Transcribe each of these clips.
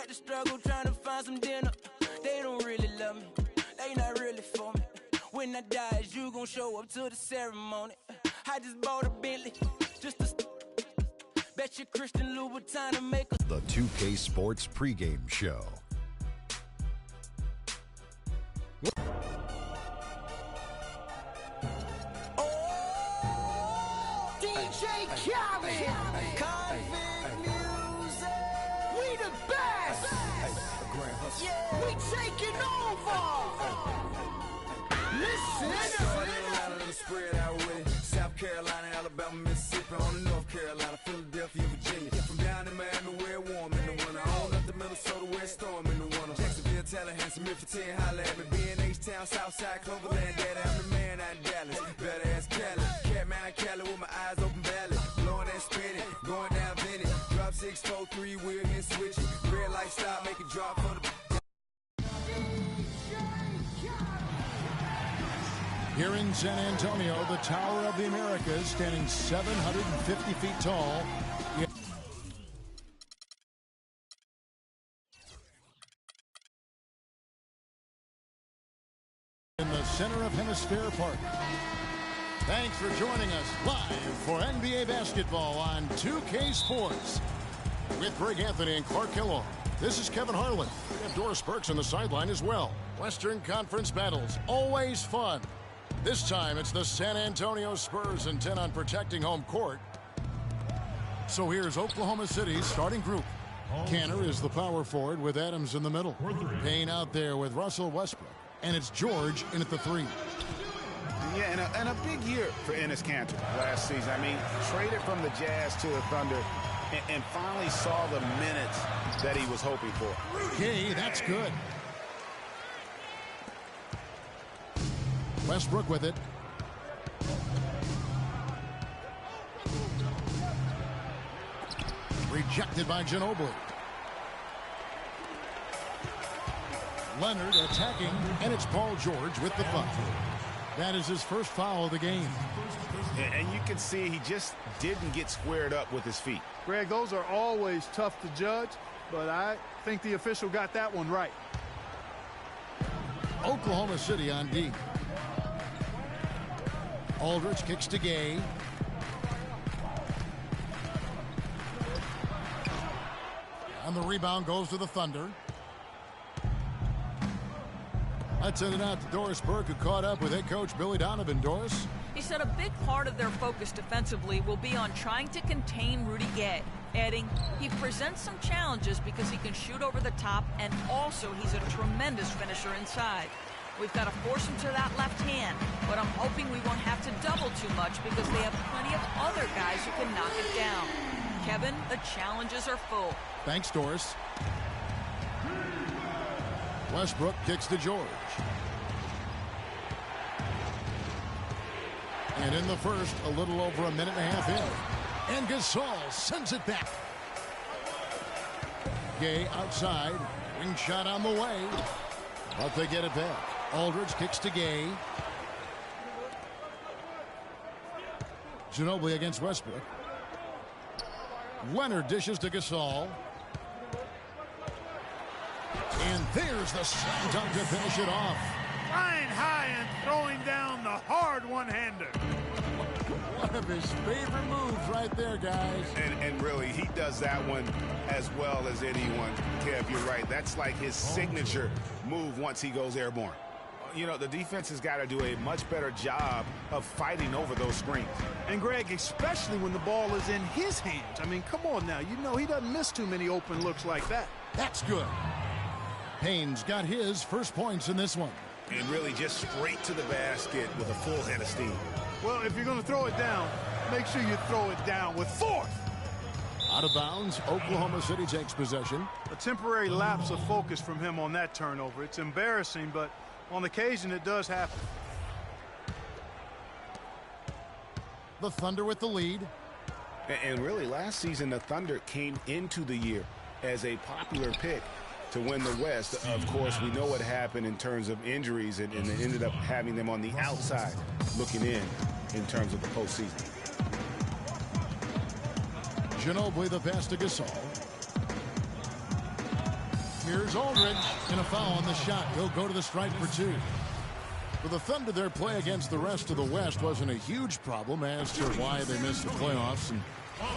got to struggle trying to find some dinner. They don't really love me, they not really for me. When I die, is you gon' show up to the ceremony? I just bought a Bentley, just to bet you Christian Louboutin to make us. The 2K Sports pregame show. DJ Khaled, Convict Music, we the best. Yeah, we taking over. Listen, spread out with it. South Carolina, Alabama, Mississippi, on the North Carolina, Philadelphia, Virginia. From down in Miami, where it's warm in the winter. On up to Minnesota, where it's storm in the winter. Jacksonville, Tallahassee, Memphis, 10, holla at me. B&H-Town, Southside, Cloverland, Daddy, I'm the man out in Dallas. Better ass Cali, Catman, Cali with my eyes open valley. Blowing and spinning, going down Vinny. Drop 6, 4, 3, wheel and switch it. Red light stop, make it drop for the. Here in San Antonio, the Tower of the Americas, standing 750 feet tall. In the center of Hemisphere Park. Thanks for joining us live for NBA basketball on 2K Sports. With Greg Anthony and Clark Kellogg. This is Kevin Harlan. We have Doris Burks on the sideline as well. Western Conference battles, always fun. This time, it's the San Antonio Spurs intent on protecting home court. So here's Oklahoma City's starting group. Canner is the power forward with Adams in the middle. Payne out there with Russell Westbrook. And it's George in at the 3. Yeah, and a big year for Enes Kanter last season. I mean, traded from the Jazz to the Thunder and finally saw the minutes that he was hoping for. Okay, that's good. Westbrook with it. Rejected by Ginobili. Leonard attacking, and it's Paul George with the foul. That is his first foul of the game. And you can see he just didn't get squared up with his feet. Greg, those are always tough to judge, but I think the official got that one right. Oklahoma City on D. Aldridge kicks to Gay. And the rebound goes to the Thunder. Let's send it out to Doris Burke, who caught up with head coach Billy Donovan. Doris? He said a big part of their focus defensively will be on trying to contain Rudy Gay, adding he presents some challenges because he can shoot over the top, and also he's a tremendous finisher inside. We've got to force him to that left hand, but I'm hoping we won't have to double too much because they have plenty of other guys who can knock it down. Kevin, the challenges are full. Thanks, Doris. Westbrook kicks to George. And in the first, a little over a minute and a half in. And Gasol sends it back. Gay outside. Wing shot on the way. But they get it back. Aldridge kicks to Gay. Ginobili against Westbrook. Leonard dishes to Gasol. And there's the slam dunk to finish it off. Flying high and throwing down the hard one-hander. One of his favorite moves right there, guys. And really, he does that one as well as anyone. Kev, you're right. That's like his signature move once he goes airborne. You know, the defense has got to do a much better job of fighting over those screens. And, Greg, especially when the ball is in his hands. I mean, come on now. You know he doesn't miss too many open looks like that. That's good. Payne's got his first points in this one. And really just straight to the basket with a full head of steam. Well, if you're going to throw it down, make sure you throw it down with force. Out of bounds, Oklahoma City takes possession. A temporary lapse of focus from him on that turnover. It's embarrassing, but on occasion it does happen. The Thunder with the lead. And really, last season, the Thunder came into the year as a popular pick to win the West. Of course, we know what happened in terms of injuries, and they ended up having them on the outside looking in terms of the postseason. Ginobili the pass to Gasol. Here's Aldridge, and a foul on the shot. He'll go to the stripe for 2. For the Thunder, their play against the rest of the West wasn't a huge problem as to why they missed the playoffs. And,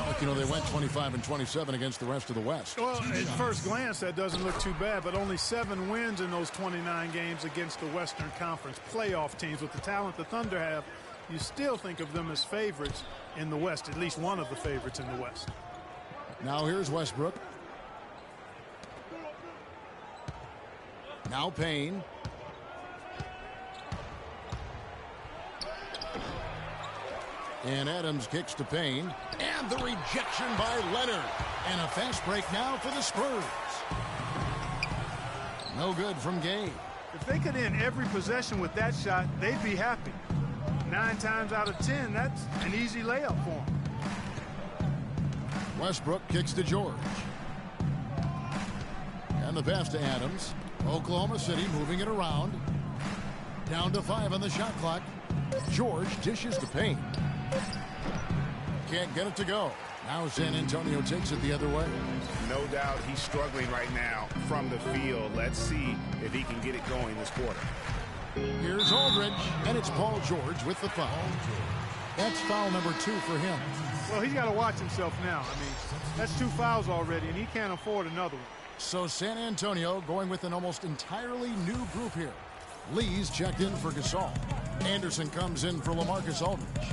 look, you know, they went 25-27 against the rest of the West. Well, at first glance, that doesn't look too bad, but only 7 wins in those 29 games against the Western Conference playoff teams. With the talent the Thunder have, you still think of them as favorites in the West, at least one of the favorites in the West. Now here's Westbrook. Now Payne. And Adams kicks to Payne. And the rejection by Leonard. And a fast break now for the Spurs. No good from Gay. If they could end every possession with that shot, they'd be happy. 9 times out of 10, that's an easy layup for them. Westbrook kicks to George. And the pass to Adams. Oklahoma City moving it around. Down to 5 on the shot clock. George dishes to Payne. Can't get it to go. Now San Antonio takes it the other way. No doubt he's struggling right now from the field. Let's see if he can get it going this quarter. Here's Aldridge, and it's Paul George with the foul. That's foul number 2 for him. Well, he's got to watch himself now. I mean, that's 2 fouls already, and he can't afford another one. So San Antonio going with an almost entirely new group here. Lee's checked in for Gasol. Anderson comes in for LaMarcus Aldridge.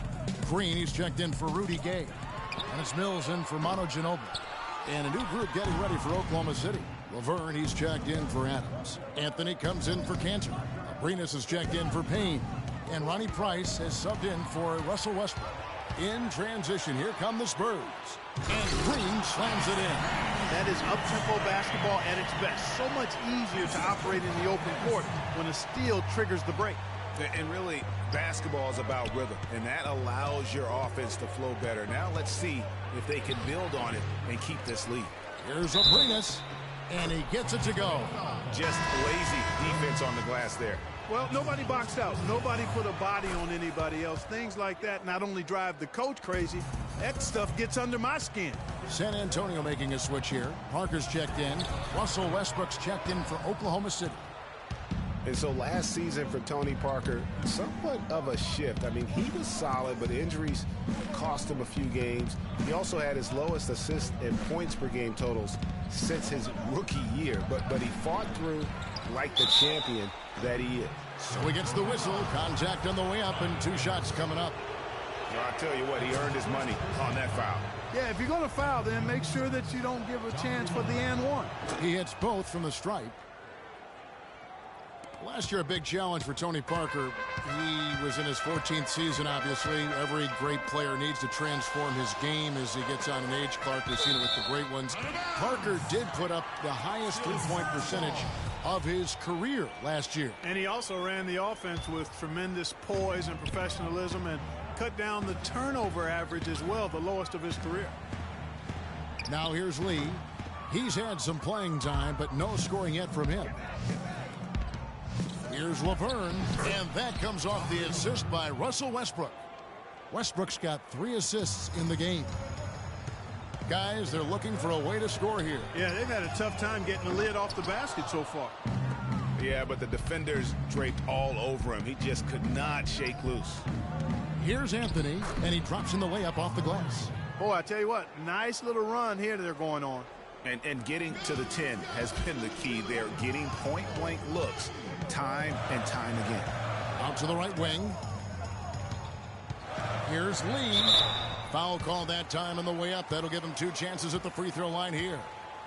Green, he's checked in for Rudy Gay. And it's Mills in for Manu Ginobili. And a new group getting ready for Oklahoma City. Laverne, he's checked in for Adams. Anthony comes in for Cantor. Abrinas is checked in for Payne. And Ronnie Price has subbed in for Russell Westbrook. In transition, here come the Spurs. And Green slams it in. That is up-tempo basketball at its best. So much easier to operate in the open court when a steal triggers the break. And really, basketball is about rhythm, and that allows your offense to flow better. Now let's see if they can build on it and keep this lead. Here's Abrinas, and he gets it to go. Just lazy defense on the glass there. Well, nobody boxed out. Nobody put a body on anybody else. Things like that not only drive the coach crazy, that stuff gets under my skin. San Antonio making a switch here. Parker's checked in. Russell Westbrook's checked in for Oklahoma City. And so last season for Tony Parker, somewhat of a shift. I mean, he was solid, but injuries cost him a few games. He also had his lowest assists and points per game totals since his rookie year. But he fought through like the champion that he is. So he gets the whistle. Contact on the way up, and 2 shots coming up. Well, I'll tell you what, he earned his money on that foul. Yeah, if you're going to foul, then make sure that you don't give a chance for the and one. He hits both from the stripe. Last year, a big challenge for Tony Parker. He was in his 14th season, obviously. Every great player needs to transform his game as he gets on an age clock. We've seen it with the great ones. Parker did put up the highest three-point percentage of his career last year. And he also ran the offense with tremendous poise and professionalism and cut down the turnover average as well, the lowest of his career. Now here's Lee. He's had some playing time, but no scoring yet from him. Here's Laverne, and that comes off the assist by Russell Westbrook. Westbrook's got 3 assists in the game. Guys, they're looking for a way to score here. Yeah, they've had a tough time getting the lid off the basket so far. Yeah, but the defenders draped all over him. He just could not shake loose. Here's Anthony, and he drops in the layup off the glass. Boy, I tell you what, nice little run here they're going on. And getting to the 10 has been the key there. Getting point-blank looks time and time again. Out to the right wing. Here's Lee. Foul call that time on the way up. That'll give him 2 chances at the free throw line here.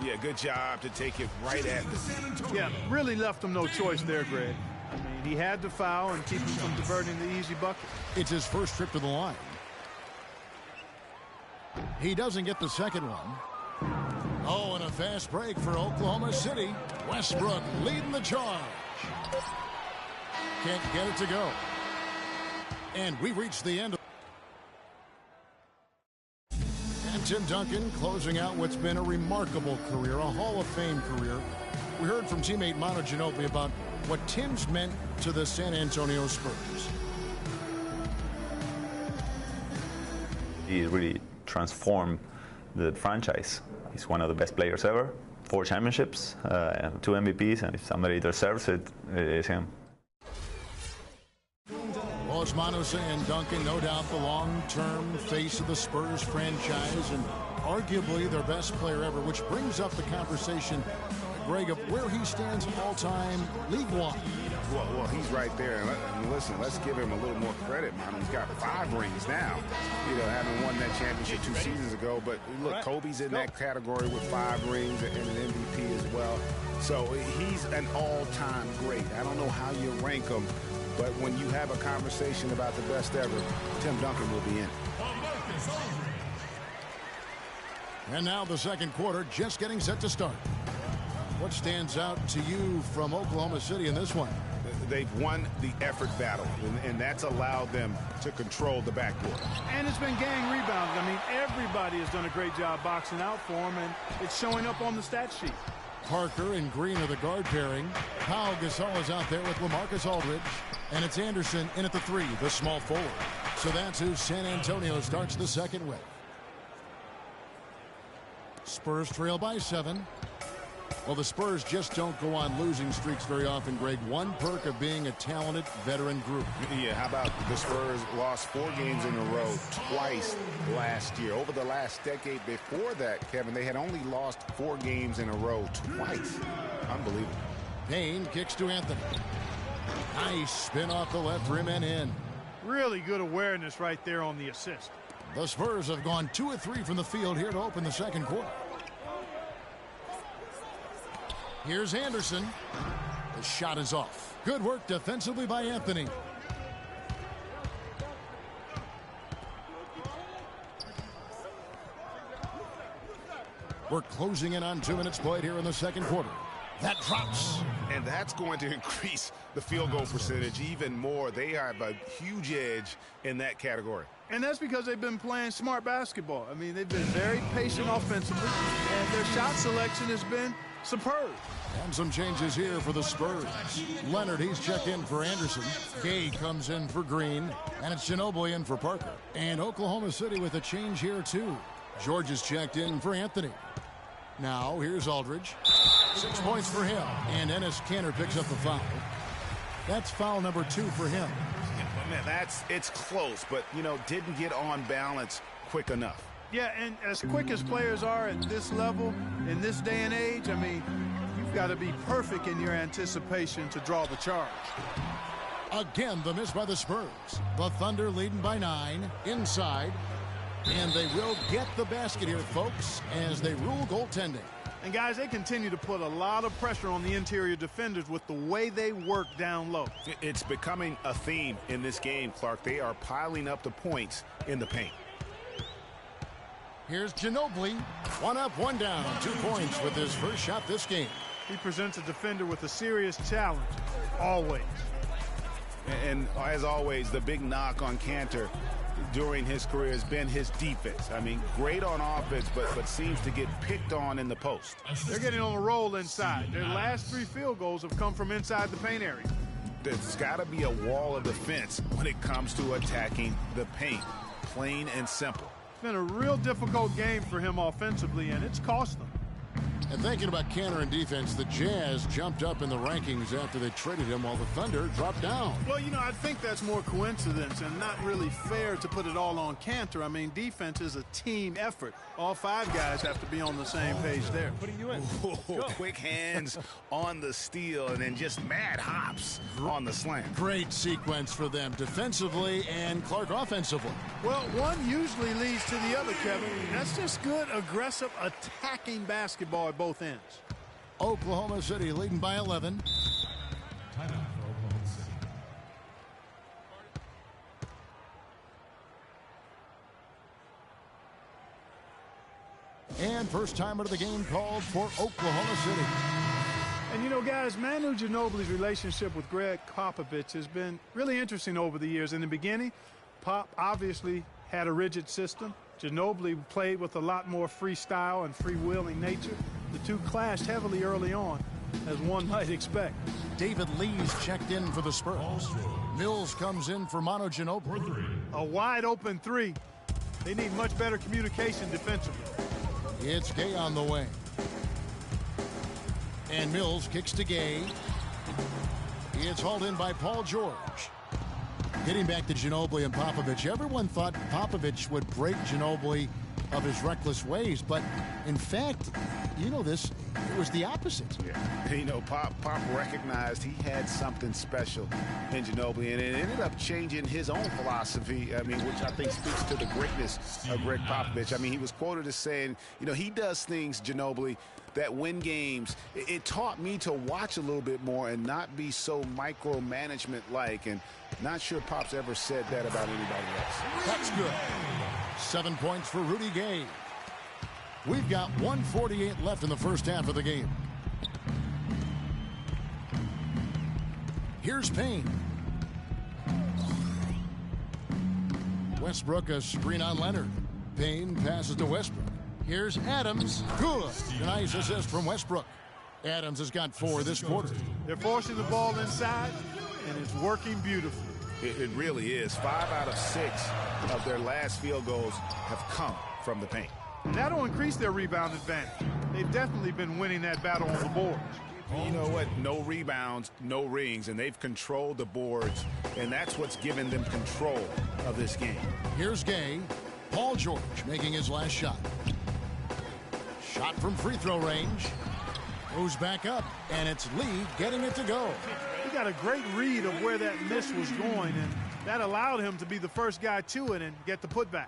Yeah, good job to take it right at the... Yeah, really left him no choice there, Greg. I mean, he had to foul and keep him from diverting the easy bucket. It's his first trip to the line. He doesn't get the second one. Oh, and a fast break for Oklahoma City. Westbrook leading the charge. Can't get it to go. And we've reached the end of... And Tim Duncan closing out what's been a remarkable career, a Hall of Fame career. We heard from teammate Manu Ginobili about what Tim's meant to the San Antonio Spurs. He really transformed the franchise. He's one of the best players ever. 4 championships, 2 MVPs, and if somebody deserves it, it's him. Well, as Mano saying, Duncan, no doubt the long-term face of the Spurs franchise and arguably their best player ever, which brings up the conversation, Greg, of where he stands all-time league-wide. Well, he's right there. And listen, let's give him a little more credit, man. He's got 5 rings now, having won that championship 2 seasons ago. But look, Kobe's in that category with 5 rings and an MVP as well. So he's an all-time great. I don't know how you rank him, but when you have a conversation about the best ever, Tim Duncan will be in. And now the second quarter just getting set to start. What stands out to you from Oklahoma City in this one? They've won the effort battle, and that's allowed them to control the backcourt. And it's been gang rebounding. I mean, everybody has done a great job boxing out for him, and it's showing up on the stat sheet. Parker and Green are the guard pairing. Pau Gasol is out there with LaMarcus Aldridge. And it's Anderson in at the 3, the small forward. So that's who San Antonio starts the second with. Spurs trail by 7. Well, the Spurs just don't go on losing streaks very often, Greg. One perk of being a talented veteran group. Yeah, how about the Spurs lost 4 games in a row twice last year. Over the last decade before that, Kevin, they had only lost 4 games in a row twice. Unbelievable. Payne kicks to Anthony. Nice spin off the left rim and in. Really good awareness right there on the assist. The Spurs have gone 2 of 3 from the field here to open the second quarter. Here's Anderson. The shot is off. Good work defensively by Anthony. We're closing in on 2 minutes played here in the second quarter. That drops. And that's going to increase the field goal percentage even more. They have a huge edge in that category. And that's because they've been playing smart basketball. I mean, they've been very patient offensively, and their shot selection has been superb. And some changes here for the Spurs. Leonard, he's checked in for Anderson. Gay comes in for Green. And it's Ginobili in for Parker. And Oklahoma City with a change here, too. George is checked in for Anthony. Now, here's Aldridge. 6 points for him. And Enes Kanter picks up the foul. That's foul number 2 for him. Man, it's close, but, didn't get on balance quick enough. Yeah, and as quick as players are at this level, in this day and age, I mean, you've got to be perfect in your anticipation to draw the charge. Again, the miss by the Spurs. The Thunder leading by 9 inside. And they will get the basket here, folks, as they rule goaltending. And, guys, they continue to put a lot of pressure on the interior defenders with the way they work down low. It's becoming a theme in this game, Clark. They are piling up the points in the paint. Here's Ginobili. 1 up, 1 down. 2 points with his first shot this game. He presents a defender with a serious challenge, always. And as always, the big knock on Kanter during his career has been his defense. I mean, great on offense, but seems to get picked on in the post. They're getting on a roll inside. Their last 3 field goals have come from inside the paint area. There's got to be a wall of defense when it comes to attacking the paint. Plain and simple. It's been a real difficult game for him offensively, and it's cost them. And thinking about Kanter and defense, the Jazz jumped up in the rankings after they traded him while the Thunder dropped down. Well, I think that's more coincidence and not really fair to put it all on Kanter. I mean, defense is a team effort. All 5 guys have to be on the same page there. Putting you in. Quick hands on the steal and then just mad hops on the slam. Great sequence for them defensively and Clark offensively. Well, one usually leads to the other, Kevin. That's just good, aggressive, attacking basketball at both ends. Oklahoma City leading by 11. Timeout for Oklahoma City. And first timer to the game called for Oklahoma City. And guys, Manu Ginobili's relationship with Greg Popovich has been really interesting over the years. In the beginning, Pop obviously had a rigid system. Ginobili played with a lot more freestyle and freewheeling nature. The 2 clashed heavily early on, as one might expect. David Lee's checked in for the Spurs. Mills comes in for Manu Ginobili. A wide open 3. They need much better communication defensively. It's Gay on the way. And Mills kicks to Gay. It's hauled in by Paul George. Getting back to Ginobili and Popovich, everyone thought Popovich would break Ginobili of his reckless ways, but in fact, you know this, it was the opposite. Yeah. You know, Pop recognized he had something special in Ginobili, and it ended up changing his own philosophy, I mean, which I think speaks to the greatness of Greg Popovich. I mean, he was quoted as saying, you know, he does things, Ginobili, that win games. It taught me to watch a little bit more and not be so micromanagement-like, and not sure Pop's ever said that about anybody else. That's good. 7 points for Rudy Gay. We've got 1:48 left in the first half of the game. Here's Payne. Westbrook, a screen on Leonard. Payne passes to Westbrook. Here's Adams. Good. Nice assist from Westbrook. Adams has got 4 this quarter. They're forcing the ball inside, and it's working beautifully. It really is. 5 out of 6 of their last field goals have come from the paint. And that'll increase their rebound advantage. They've definitely been winning that battle on the boards. You know what? No rebounds, no rings, and they've controlled the boards, and that's what's given them control of this game. Here's Gay. Paul George making his last shot. Shot from free throw range. Goes back up, and it's Lee getting it to go. He got a great read of where that miss was going, and that allowed him to be the first guy to it and get the putback.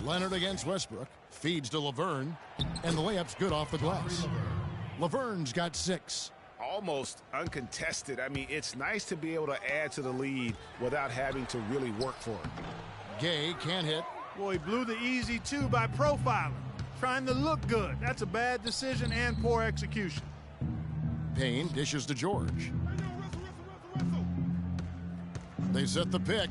Leonard against Westbrook. Feeds to Laverne, and the layup's good off the glass. Laverne's got 6. Almost uncontested. I mean, it's nice to be able to add to the lead without having to really work for it. Gay can't hit. Boy, he blew the easy 2 by profiling. Trying to look good. That's a bad decision and poor execution. Payne dishes to George. They set the pick.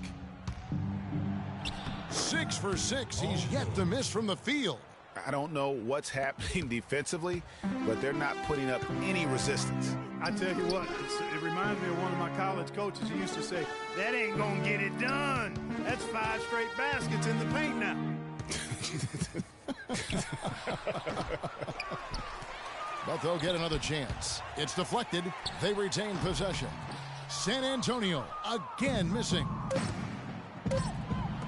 6 for 6. He's yet to miss from the field. I don't know what's happening defensively, but they're not putting up any resistance. I tell you what, it reminds me of one of my college coaches. He used to say, that ain't gonna get it done. That's 5 straight baskets in the paint now. But they'll get another chance. It's deflected. They retain possession. San Antonio again missing.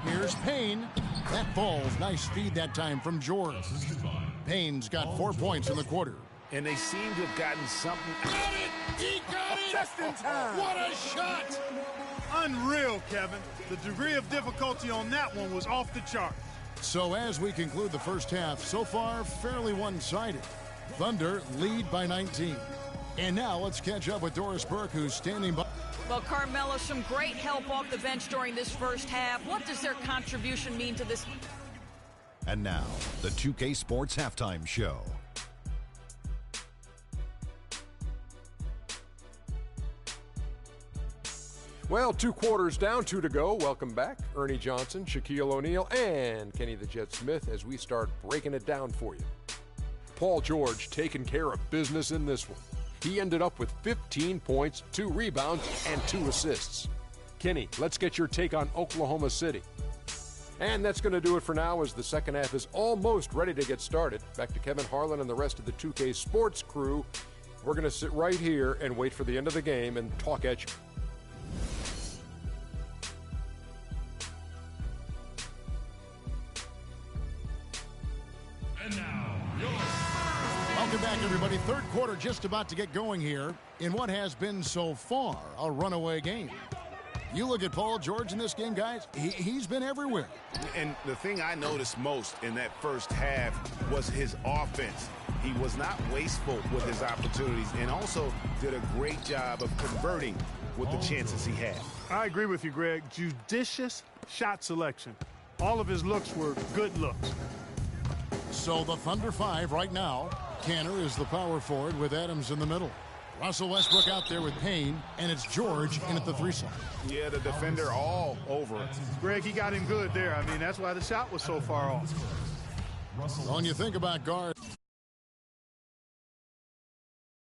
Here's Payne. That falls. Nice feed that time from George. Payne's got 4 points in the quarter. And they seem to have gotten something. Got it! He got it! Just in time. What a shot! Unreal, Kevin. The degree of difficulty on that one was off the chart. So as we conclude the first half, so far fairly one-sided. Thunder lead by 19. And now let's catch up with Doris Burke, who's standing by. Well, Carmelo, some great help off the bench during this first half. What does their contribution mean to this? And now, the 2K Sports Halftime Show. Well, 2 quarters down, 2 to go. Welcome back, Ernie Johnson, Shaquille O'Neal, and Kenny the Jet Smith as we start breaking it down for you. Paul George taking care of business in this one. He ended up with 15 points, 2 rebounds, and 2 assists. Kenny, let's get your take on Oklahoma City. And that's going to do it for now as the second half is almost ready to get started. Back to Kevin Harlan and the rest of the 2K Sports crew. We're going to sit right here and wait for the end of the game and talk at you. And now, Welcome back, everybody. Third quarter just about to get going here in what has been so far a runaway game. You look at Paul George in this game, guys, he's been everywhere. And the thing I noticed most in that first half was his offense. He was not wasteful with his opportunities and also did a great job of converting with the chances he had. I agree with you, Greg. Judicious shot selection. All of his looks were good looks. So the Thunder 5 right now. Canner is the power forward with Adams in the middle. Russell Westbrook out there with Payne, and it's George in at the 3 slot. Yeah, the defender all over it. Greg, he got him good there. I mean, that's why the shot was so far off. When you think about guards,